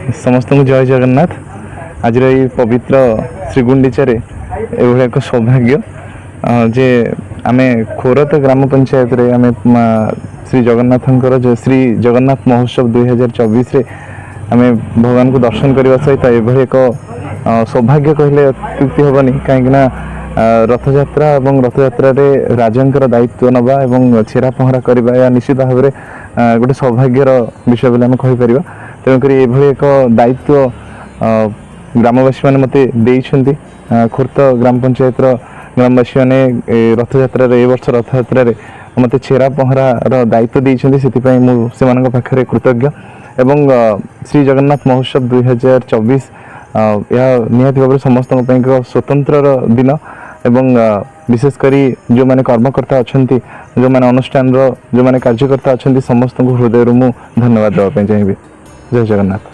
समस्त जय जगन्नाथ। आज पवित्र श्रीगुंडीचारे एभली एक सौभाग्य जे आम खोरत ग्राम पंचायत रे आम श्री जगन्नाथंकर जो श्री जगन्नाथ महोत्सव 2024 आम भगवान को दर्शन करने सहित एभली एक सौभाग्य कहले अत्युक्ति हेनी कहीं रथयात्रा और रथयात्रा राजा दायित्व नवा और छेरा पहरा करवा या निश्चित भाव में गोटे सौभाग्यर विषय बोले आम कहीपर। तेणुक ये एक दायित्व ग्रामवासी मैंने मत देते खोर्त ग्राम पंचायत ग्रामवासी मैंने रथयात्रा ए वर्ष रथयात्रा मत छेरा पहरार दायित्व देते से पाखे कृतज्ञ। एवं श्री जगन्नाथ महोत्सव 2024 यह निहाती भाव समस्त स्वतंत्र दिन एवं विशेषकर जो मैंने कर्मकर्ता अच्छा जो मैंने अनुष्ठान जो मैंने कार्यकर्ता अच्छा समस्त को हृदय मु धन्यवाद देवाई चाहिए। जय जगन्नाथ।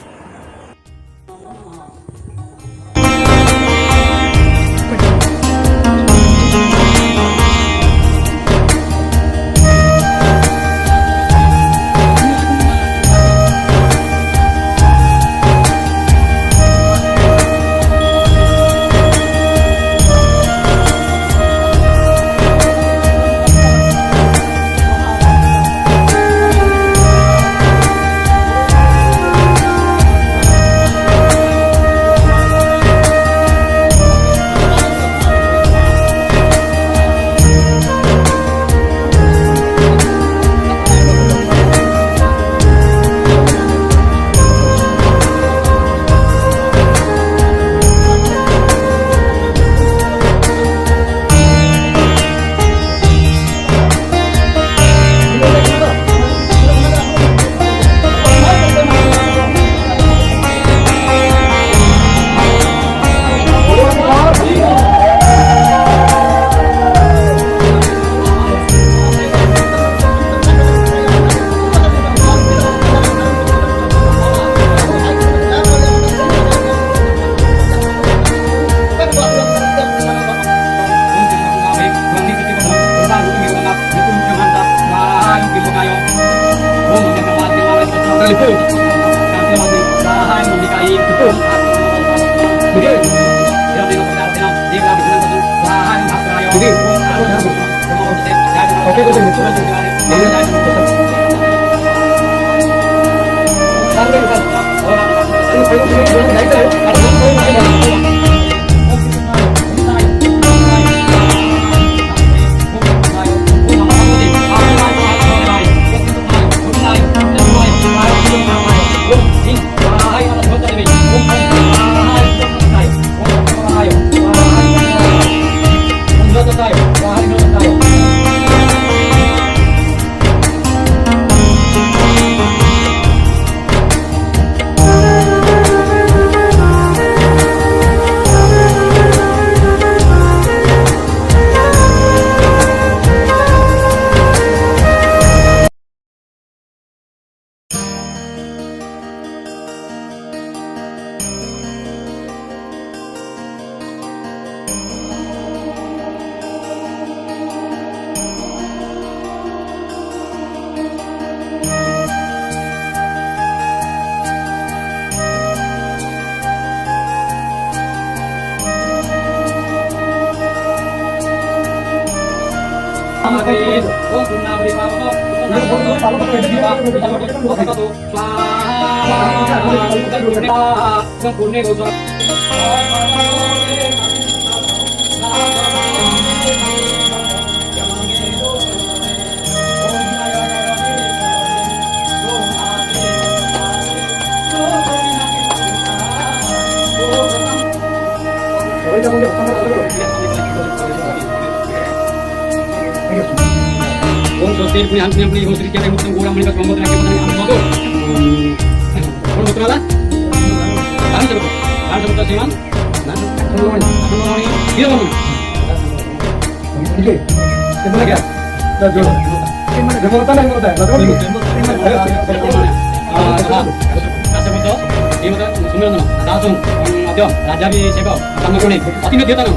राजा भी सेवा काम करने अति में देता ना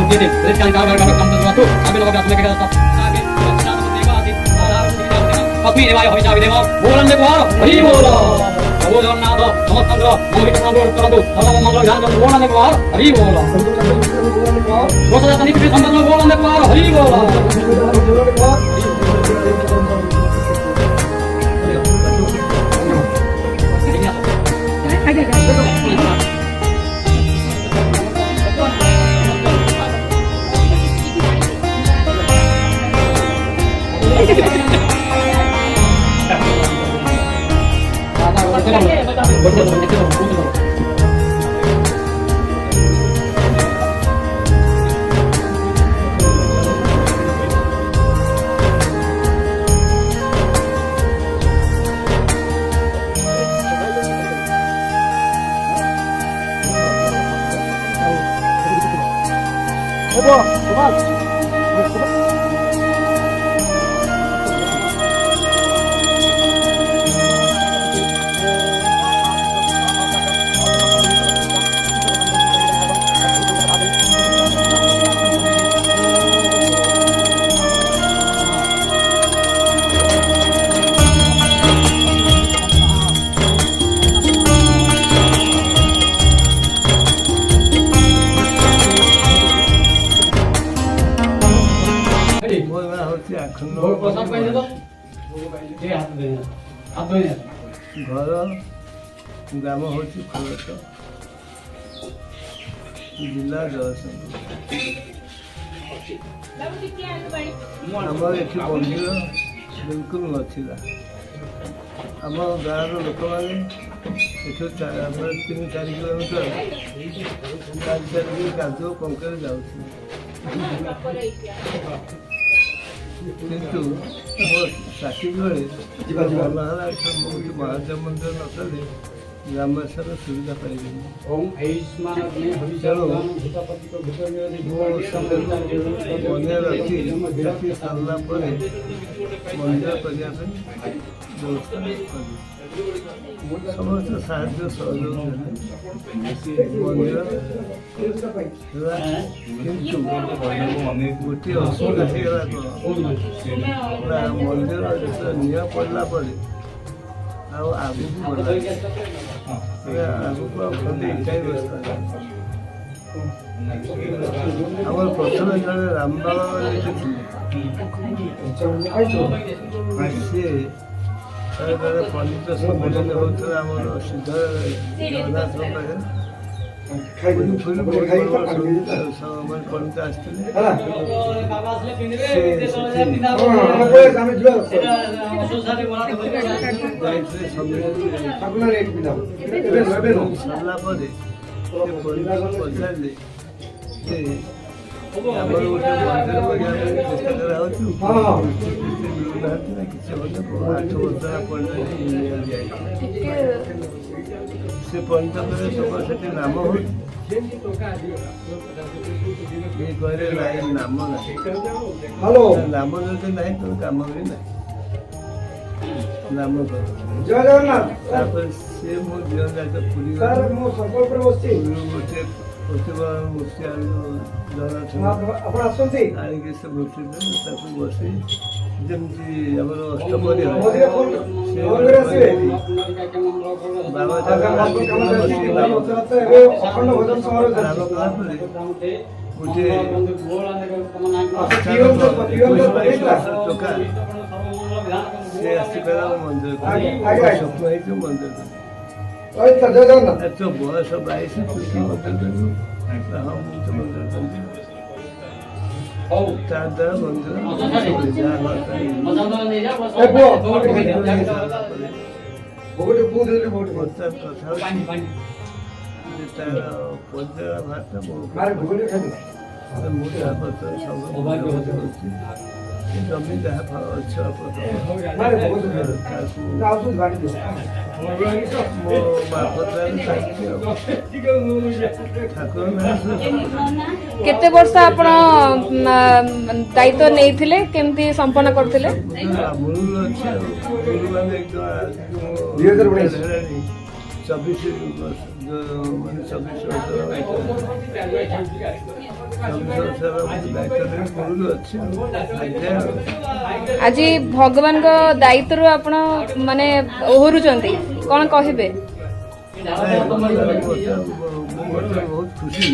दे दे रेट का काम तो हुआ तो अबे लोग अपने के साथ आगे लक्ष्मी देवाय हविषा विधेम बोलन दे कुमार हरि बोल प्रभु जगन्नाथ नमस्कार मोहित मंगल करंतु सर्व मंगल ध्यान करंतु बोलन दे कुमार हरि बोल गोसदा नीति संबंध बोलन दे कुमार हरि बोल घर ग्राम हूँ खरत जिला जगतसिंहपुर आमर ये मंदिर बिल्कुल नाला आम गाँव लोक मैंने 3-4 किलोमीटर कादुओ पंकज जाऊँ किंतु मो साथी बेले महादेव मंदिर नकले ग्रामवासी सुविधा पाइबे मन रखी सारा मंदिर करने व्यवस्था समस्त साहाଯ୍य सहयोग मंदिर किंतु गोटे असुविधा होगा मंदिर जो निया पड़ला आगू गला आगू खाली इटाई व्यवस्था आम प्रथम जन रामबाबा सी पंडित सम्मेलन होता आमर सिद्ध जगन्नाथ पाखे पंडित आसते सरला पचारे आमर गोटे मंदिर करने चेष्टा कराऊँ मिलूना किसी 8 वर्ष पंडित से पंडित सब से नाम हो कहले नाम ना नाम जो ना तो कम भी ना नाम कर जय जगन्नाथ से मो दिह जाक पूरी गोटे प्रतिभा मूर्ति आणिक से मूर्ति बसई जमी आम अष्टपरी बाबा गोटे टका से आसपाला मंदिर स्वप्न है मंदिर तो बयस 22 मंदिर मंदिर जमी जहाँ अच्छा केते वर्ष आपण दायित्व नहीं केमती संपन्न करते 24 वर्ष ଦାୟିତ୍ୱ ନେଇ କରୁଛୁ ଅଛି ଆଜି ଭଗବାନଙ୍କ ଦାୟିତ୍ୱରୁ ଆପଣ ମାନେ ଓହରୁଛନ୍ତି, କ'ଣ କହିବେ? ମୁଁ ମଧ୍ୟ ବହୁତ ଖୁସି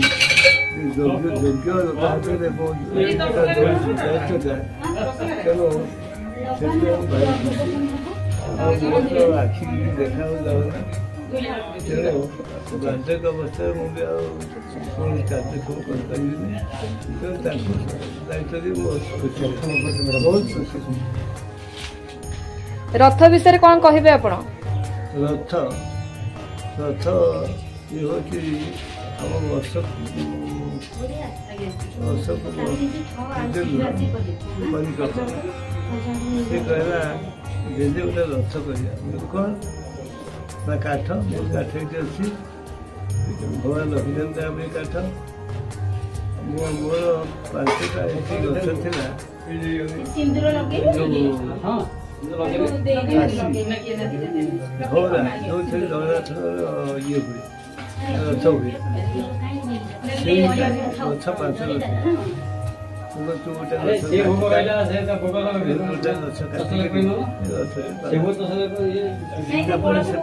ଯୋଗ୍ୟ ଲୋକ ହାତରେ ଦାୟିତ୍ୱଟା, ତେଣୁ ସେଥିପାଇଁ ଭାରି ଖୁସି। ଆଉ ମୋର ଆଖିକି ଦେଖାଯାଉ ଯାଉନା, ତେଣୁ ବାର୍ଦ୍ଧକ୍ୟ ଅବସ୍ଥାରେ ମୁଁ ବି ଆଉ କୌଣସି କାର୍ଯ୍ୟକ୍ରମ କରିପାରିବିନି, ତେଣୁ ତାଙ୍କୁ ଦାୟିତ୍ୱ ଦେଇ ବହୁତ ଖୁସି, ବହୁତ ଖୁସି। ରଥ ବିଷୟରେ କ'ଣ କହିବେ ଆପଣ? ରଥ ଇଏ ହେଉଛି ଆମ ବର୍ଷକୁ ପରିକଳ୍ପନା। ସେ କହିଲା ଜେଜେ ଗୋଟେ ରଥ କରିବା, କ'ଣ ନା କାଠ, ମୋ କାଠ ଏଠି ଅଛି, ଭଗବାନ ରଖିଛନ୍ତି ଆମେ କାଠ। ମୋର 5ଟା ଏଠି ଗଛ ଥିଲା, ଧଳା ଯେଉଁଥିରେ ଜଗନ୍ନାଥଙ୍କର ଇଏ ହୁଏ, ରଥ ହୁଏ, ସେଇ ଗଛ 5 ଗଛ। ତୁ ଗୋଟେ ଗଛ କାଟିକି ତାପରେ 6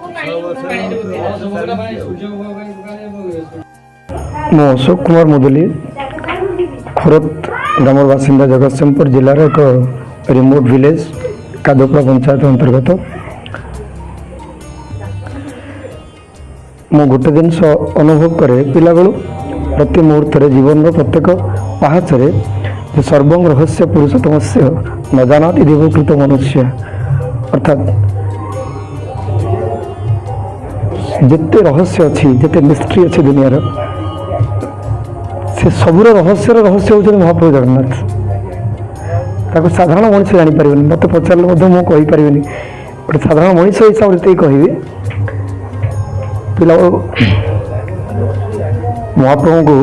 ମୁଁ ଅଶୋକ କୁମାର ମୁଦୁଲି, ଖୋରଦ ଗ୍ରାମର ବାସିନ୍ଦା, ଜଗତସିଂହପୁର ଜିଲ୍ଲାର ଏକ ରିମୋଟ୍ ଭିଲେଜ୍ କାଦୁପଡ଼ା ପଞ୍ଚାୟତ ଅନ୍ତର୍ଗତ। ମୁଁ ଗୋଟେ ଜିନିଷ ଅନୁଭବ କରେ ପିଲାବେଳୁ, ପ୍ରତି ମୁହୂର୍ତ୍ତରେ ଜୀବନର ପ୍ରତ୍ୟେକ ପାହାଚରେ ଯେ ସର୍ବଂ ରହସ୍ୟ ପୁରୁଷୋତ୍ତମସ୍ୟ ନ ଜାନାତି ଦେବକୃତ ମନୁଷ୍ୟ, ଅର୍ଥାତ୍ ଯେତେ ରହସ୍ୟ ଅଛି, ଯେତେ ମିଷ୍ଟ୍ରି ଅଛି ଦୁନିଆର, ସେ ସବୁର ରହସ୍ୟ ହେଉଛନ୍ତି ମହାପ୍ରଭୁ ଜଗନ୍ନାଥ। ତାକୁ ସାଧାରଣ ମଣିଷ ଜାଣିପାରିବନି, ମୋତେ ପଚାରିଲେ ମଧ୍ୟ ମୁଁ କହିପାରିବିନି। ଗୋଟେ ସାଧାରଣ ମଣିଷ ହିସାବରେ ଯେତିକି କହିବି, ପିଲାବେଳୁ ମହାପ୍ରଭୁଙ୍କୁ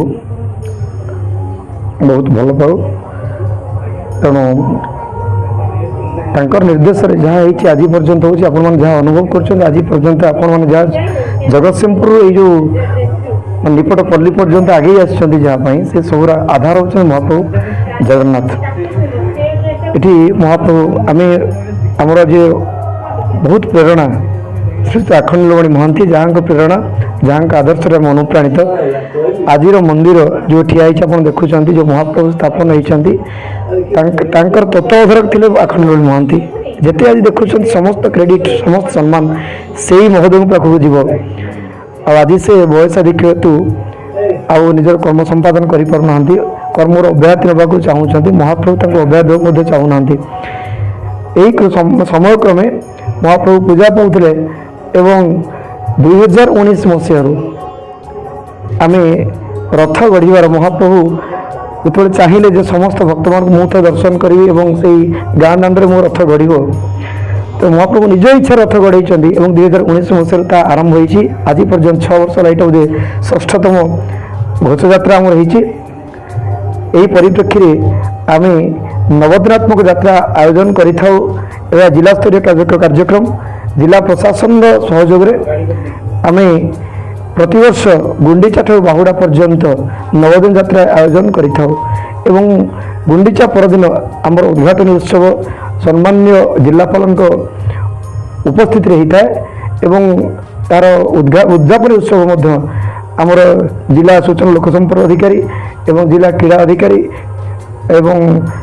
ବହୁତ ଭଲ ପାଉ, ତେଣୁ ତାଙ୍କର ନିର୍ଦ୍ଦେଶରେ ଯାହା ହେଇଛି ଆଜି ପର୍ଯ୍ୟନ୍ତ ହେଉଛି, ଆପଣମାନେ ଯାହା ଅନୁଭବ କରୁଛନ୍ତି ଆଜି ପର୍ଯ୍ୟନ୍ତ, ଆପଣମାନେ ଯାହା ଜଗତସିଂହପୁରରୁ ଏଇ ଯେଉଁ ନିପଟ ପଲ୍ଲୀ ପର୍ଯ୍ୟନ୍ତ ଆଗେଇ ଆସିଛନ୍ତି ଯାହା ପାଇଁ, ସେ ସବୁର ଆଧାର ହେଉଛନ୍ତି ମହାପ୍ରଭୁ ଜଗନ୍ନାଥ। ଏଠି ମହାପ୍ରଭୁ ଆମର ଯେ ବହୁତ ପ୍ରେରଣା ଶ୍ରୀଯୁକ୍ତ ଆଖଣ୍ଡଳମଣି ମହାନ୍ତି, ଯାହାଙ୍କ ପ୍ରେରଣା, ଯାହାଙ୍କ ଆଦର୍ଶରେ ଆମେ ଅନୁପ୍ରାଣିତ। ଆଜିର ମନ୍ଦିର ଯେଉଁ ଠିଆ ହେଇଛି ଆପଣ ଦେଖୁଛନ୍ତି, ଯେଉଁ ମହାପ୍ରଭୁ ସ୍ଥାପନ ହେଇଛନ୍ତି, ତାଙ୍କର ତତ୍ତ୍ୱାବଧାରକ ଥିଲେ ଆଖଣ୍ଡଳମଣି ମହାନ୍ତି। ଯେତେ ଆଜି ଦେଖୁଛନ୍ତି ସମସ୍ତ କ୍ରେଡିଟ୍, ସମସ୍ତ ସମ୍ମାନ ସେଇ ମହୋଦୟଙ୍କ ପାଖକୁ ଯିବ। ଆଉ ଆଜି ସେ ବୟସାଧିକ୍ୟ ହେତୁ ଆଉ ନିଜର କର୍ମ ସମ୍ପାଦନ କରିପାରୁନାହାନ୍ତି, କର୍ମର ଅବ୍ୟାହତି ନେବାକୁ ଚାହୁଁଛନ୍ତି। ମହାପ୍ରଭୁ ତାଙ୍କୁ ଅବ୍ୟାହତି ଦେବାକୁ ମଧ୍ୟ ଚାହୁଁନାହାନ୍ତି। ଏହି ସମୟକ୍ରମେ ମହାପ୍ରଭୁ ପୂଜା ପାଉଥିଲେ ଏବଂ 2019 ମସିହାରୁ ଆମେ ରଥ ଗଢ଼ିବାର, ମହାପ୍ରଭୁ ଯେତେବେଳେ ଚାହିଁଲେ ଯେ ସମସ୍ତ ଭକ୍ତମାନଙ୍କୁ ମୁଁ ତ ଦର୍ଶନ କରିବି ଏବଂ ସେଇ ଗାଁ ଦାଣ୍ଡରେ ମୋ ରଥ ଗଢ଼ିବ, ତ ମହାପ୍ରଭୁ ନିଜ ଇଚ୍ଛା ରଥ ଗଢ଼େଇଛନ୍ତି ଏବଂ 2019 ମସିହାରୁ ତାହା ଆରମ୍ଭ ହୋଇଛି। ଆଜି ପର୍ଯ୍ୟନ୍ତ 6 ବର୍ଷ ହେଲା, ଏଇଟା ବୋଧେ 6ଠତମ ଘୋଷଯାତ୍ରା ଆମର ହେଇଛି। ଏହି ପରିପ୍ରେକ୍ଷୀରେ ଆମେ ନବଦିନାତ୍ମକ ଯାତ୍ରା ଆୟୋଜନ କରିଥାଉ। ଏହା ଜିଲ୍ଲାସ୍ତରୀୟ କାର୍ଯ୍ୟକ୍ରମ, ଜିଲ୍ଲା ପ୍ରଶାସନର ସହଯୋଗରେ ଆମେ ପ୍ରତିବର୍ଷ ଗୁଣ୍ଡିଚାଠାରୁ ବାହୁଡ଼ା ପର୍ଯ୍ୟନ୍ତ ନବଦିନ ଯାତ୍ରା ଆୟୋଜନ କରିଥାଉ ଏବଂ ଗୁଣ୍ଡିଚା ପରଦିନ ଆମର ଉଦ୍ଘାଟନୀ ଉତ୍ସବ ସମ୍ମାନନୀୟ ଜିଲ୍ଲାପାଳଙ୍କ ଉପସ୍ଥିତିରେ ହୋଇଥାଏ ଏବଂ ତା'ର ଉଦ୍ଯାପନୀ ଉତ୍ସବ ମଧ୍ୟ ଆମର ଜିଲ୍ଲା ସୂଚନା ଲୋକସମ୍ପର୍କ ଅଧିକାରୀ ଏବଂ ଜିଲ୍ଲା କ୍ରୀଡ଼ା ଅଧିକାରୀ ଏବଂ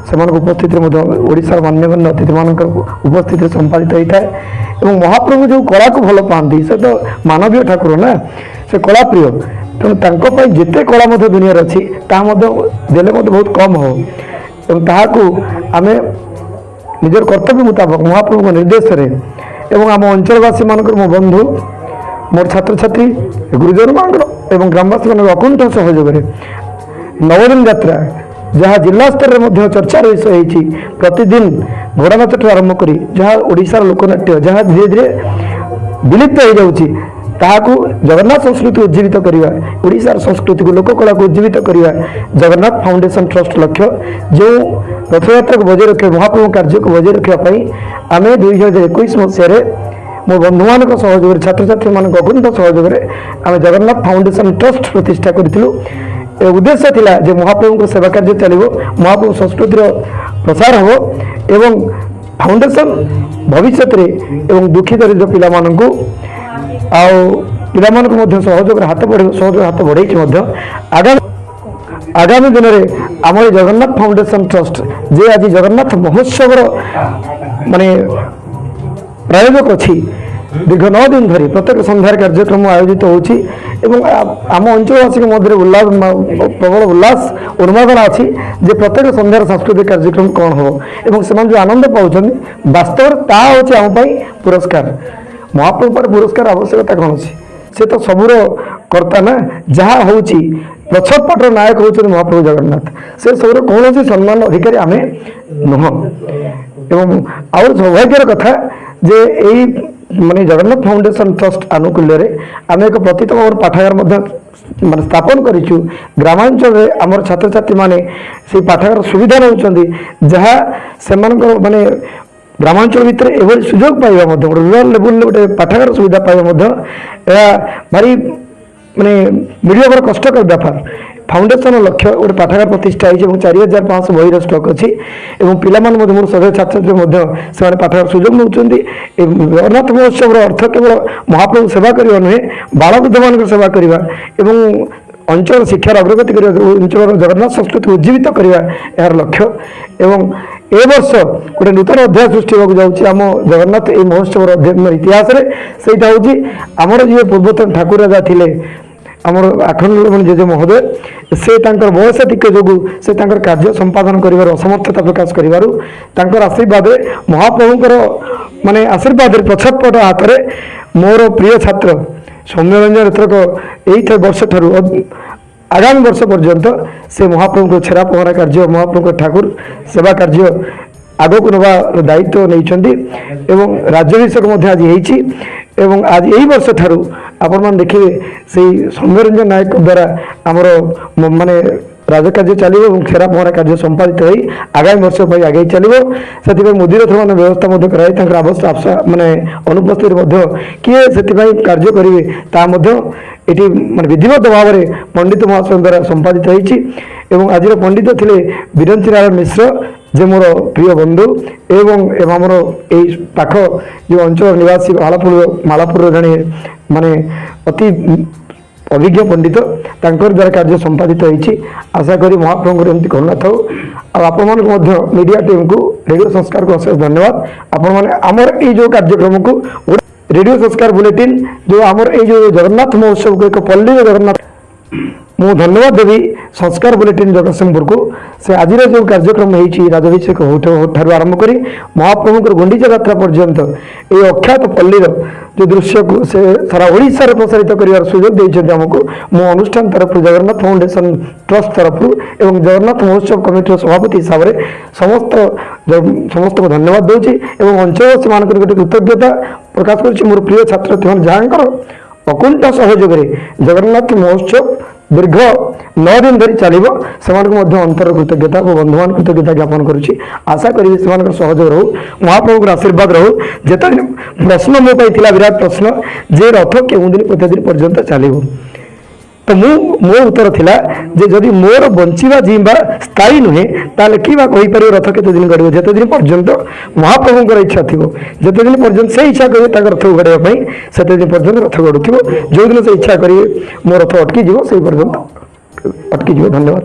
ସେମାନଙ୍କ ଉପସ୍ଥିତିରେ ମଧ୍ୟ ଓଡ଼ିଶାର ମାନ୍ୟଗଣ୍ୟ ଅତିଥିମାନଙ୍କର ଉପସ୍ଥିତିରେ ସମ୍ପାଦିତ ହୋଇଥାଏ। ଏବଂ ମହାପ୍ରଭୁ ଯେଉଁ କଳାକୁ ଭଲ ପାଆନ୍ତି, ସେ ତ ମାନବୀୟ ଠାକୁର ନା, ସେ କଳା ପ୍ରିୟ, ତେଣୁ ତାଙ୍କ ପାଇଁ ଯେତେ କଳା ମଧ୍ୟ ଦୁନିଆରେ ଅଛି ତାହା ମଧ୍ୟ ଦେଲେ ମଧ୍ୟ ବହୁତ କମ୍ ହେବ ଏବଂ ତାହାକୁ ଆମେ ନିଜର କର୍ତ୍ତବ୍ୟ ମୁତାବକ ମହାପ୍ରଭୁଙ୍କ ନିର୍ଦ୍ଦେଶରେ ଏବଂ ଆମ ଅଞ୍ଚଳବାସୀମାନଙ୍କର, ମୋ ବନ୍ଧୁ, ମୋର ଛାତ୍ରଛାତ୍ରୀ, ଗୁରୁଜନମାନଙ୍କର ଏବଂ ଗ୍ରାମବାସୀମାନଙ୍କର ଅକୁଣ୍ଠ ସହଯୋଗରେ ନବଦିନ ଯାତ୍ରା, ଯାହା ଜିଲ୍ଲା ସ୍ତରରେ ମଧ୍ୟ ଚର୍ଚ୍ଚାର ବିଷୟ ହେଇଛି, ପ୍ରତିଦିନ ଘୋଡ଼ା ନାଚଠୁ ଆରମ୍ଭ କରି ଯାହା ଓଡ଼ିଶାର ଲୋକନାଟ୍ୟ, ଯାହା ଧୀରେ ଧୀରେ ବିଲୁପ୍ତ ହୋଇଯାଉଛି, ତାହାକୁ ଜଗନ୍ନାଥ ସଂସ୍କୃତି ଉଜ୍ଜୀବିତ କରିବା, ଓଡ଼ିଶାର ସଂସ୍କୃତିକୁ, ଲୋକକଳାକୁ ଉଜ୍ଜୀବିତ କରିବା ଜଗନ୍ନାଥ ଫାଉଣ୍ଡେସନ ଟ୍ରଷ୍ଟ ଲକ୍ଷ୍ୟ। ଯେଉଁ ରଥଯାତ୍ରାକୁ ବଜାୟ ରଖିବା, ମହାପ୍ରଭୁ କାର୍ଯ୍ୟକୁ ବଜାୟ ରଖିବା ପାଇଁ ଆମେ 2021 ମସିହାରେ ମୋ ବନ୍ଧୁମାନଙ୍କ ସହଯୋଗରେ, ଛାତ୍ରଛାତ୍ରୀମାନଙ୍କ ଅକୁଣ୍ଠ ସହଯୋଗରେ ଆମେ ଜଗନ୍ନାଥ ଫାଉଣ୍ଡେସନ ଟ୍ରଷ୍ଟ ପ୍ରତିଷ୍ଠା କରିଥିଲୁ। उद्देश्य थिला जे महाप्रभु सेवा कार्य चलिबो महाप्रभु संस्कृतिर प्रसार हबो एवं फाउंडेशन भविष्य एवं दुखी दरिद्र पिला मानकु आउ पिला मानकु मध्य सहयोग हाथ बढ़ाई आगामी दिन में आम जगन्नाथ फाउंडेशन ट्रस्ट जे आज जगन्नाथ महोत्सव माने प्रायोजक अच्छी दीर्घ 9 दिन धरी प्रत्येक संध्यार कार्यक्रम आयोजित होची एवं आम अंचलवासी मध्य उल्लास प्रबल उल्लास उन्मादना अच्छी जे प्रत्येक संध्यार सांस्कृतिक कार्यक्रम कौन हो एवं से जो आनंद पाँच वास्तव ता हूँ आम पुरस्कार महाप्रभु पर पुरस्कार आवश्यकता कौन अच्छी से तो सबूर कर्ता ना जहाँ हूँ प्रछद पटर नायक हूँ महाप्रभु जगन्नाथ से सबूर कौन सम्मान अधिकारी आम नुह एवं आउ सौभाग्यर कथा जे यही माने जगन्नाथ फाउंडेशन ट्रस्ट आनुकूल्य आम एक प्रतितम पाठागार माने स्थापन करिछु ग्रामांचल आमर छात्र छात्री माने से पाठागार सुविधा नउछंदी जहाँ सेमानकर माने ग्रामांचल भितर एभली सुजोग पाइबा मध्य रूरल लेवल गोटे पाठागार सुविधा पाइबा मध्य भारी माने मिडियर कष्टकर व्यापार फाउंडेशन लक्ष्य गोटे पाठागार प्रतिष्ठा होती 4500 बहिर स्टक अच्छी और पिलामान मोर सदस्य छात्र छात्री से पाठागार सुजोग नौ जगन्नाथ महोत्सव अर्थ केवल महाप्रभु सेवा करवा नुहे बाल बुद्ध मान सेवा करवा एवं अंचल शिक्षार अग्रगति अंचल जगन्नाथ संस्कृति उज्जीवित करवा यार लक्ष्य एवं ए वर्ष गोटे नूतन अध्याय सृष्टि होगा जाऊँगी आम जगन्नाथ ये महोत्सव इतिहास से हूँ आमर जी पूर्वतन ठाकुर राजा थे आमर आखंड जेजे महोदय से बयस टिके जो से कार्य संपादन कर असमर्थता प्रकाश कर आशीर्वाद महाप्रभुंर माने आशीर्वाद पछपट हाथ में मोर प्रिय छात्र सौम्यरंजन एथरक यही वर्ष ठारू आगामी वर्ष पर्यंत से महाप्रभु को छेरा पहरा कार्य महाप्रभु ठाकुर सेवा कार्य आग को नवार दायित्व नहीं एवं राज्याभिषेक आज होती एवं आज यही वर्ष ठारू आपण मैंने देखिए से सौम्यरंजन नायक द्वारा आमर माने राजकार्य चलो और छेरा पहरा कार्य संपादित हो आगामी वर्ष आगे चलो से मुदी रथ मान व्यवस्था कराई आवश्यक माने अनुपस्थित किए से कार्य करेंगे ये माने विधिवत भाव में पंडित महाशय द्वारा संपादित होती आज पंडित थे बीरंची नारायण मिश्र जे मोर प्रिय बंधु एवं आमर यही पाख जो अंचल निवासी मालापुर जड़े माने अति अभिज्ञ पंडित तांकर द्वारा कार्य संपादित होती आशा करी महाप्रभु एमती करुणा था आपण मीडिया टीम को रेडियो संस्कार को अशेष धन्यवाद आपण मैंने आमर ये जो कार्यक्रम को रेडियो संस्कार बुलेटिन जो आमर ये जो जगन्नाथ महोत्सव को एक पल्ली जगन्नाथ मु धन्यवाद देवी संस्कार बुलेटिन जगतसिंहपुर को से आज जो कार्यक्रम होती राजाभिषेक ठार आरंभ कर महाप्रभु गुंडीचा यात्रा पर्यंत ये अख्यात पल्लीर जो दृश्य को से सारा ओडिशा रे प्रसारित कर सुजोग देते आमको मो अनुष्ठान तरफ जगन्नाथ फाउंडेशन ट्रस्ट तरफ एवं जगन्नाथ महोत्सव कमिटी सभापति हिसाब से समस्त को धन्यवाद दूसरी एवं अंचलवासी मान गोटे कृतज्ञता प्रकाश कर मोर प्रिय छात्र जहाँ अकुंठ सहयोग जगन्नाथ महोत्सव दीर्घ 9 दिन धरी चलो से अंतर कृतज्ञता और बंधु मान कृतज्ञता ज्ञापन करुच्ची आशा करी से सहयोग रहू महाप्रभु आशीर्वाद रहू जिते प्रश्न मो पाई विराट प्रश्न जे रथ केउ दिन केते दिन पर्यंत चलो तो मो उत्तर थिला जे जदि मोर बंचिबा जीवा स्थायी नुहे ताले की कही पार रथ केते दिन गड़ो जिते दिन पर्यंत महाप्रभुंर इच्छा थी जिते दिन पर्यंत से इच्छा करेंगे रथ को गड़ाई से दिन पर्यंत रथ गड़ुव जो दिन से इच्छा करेंगे मो रथ अटकी से पर्यंत अटकी धन्यवाद।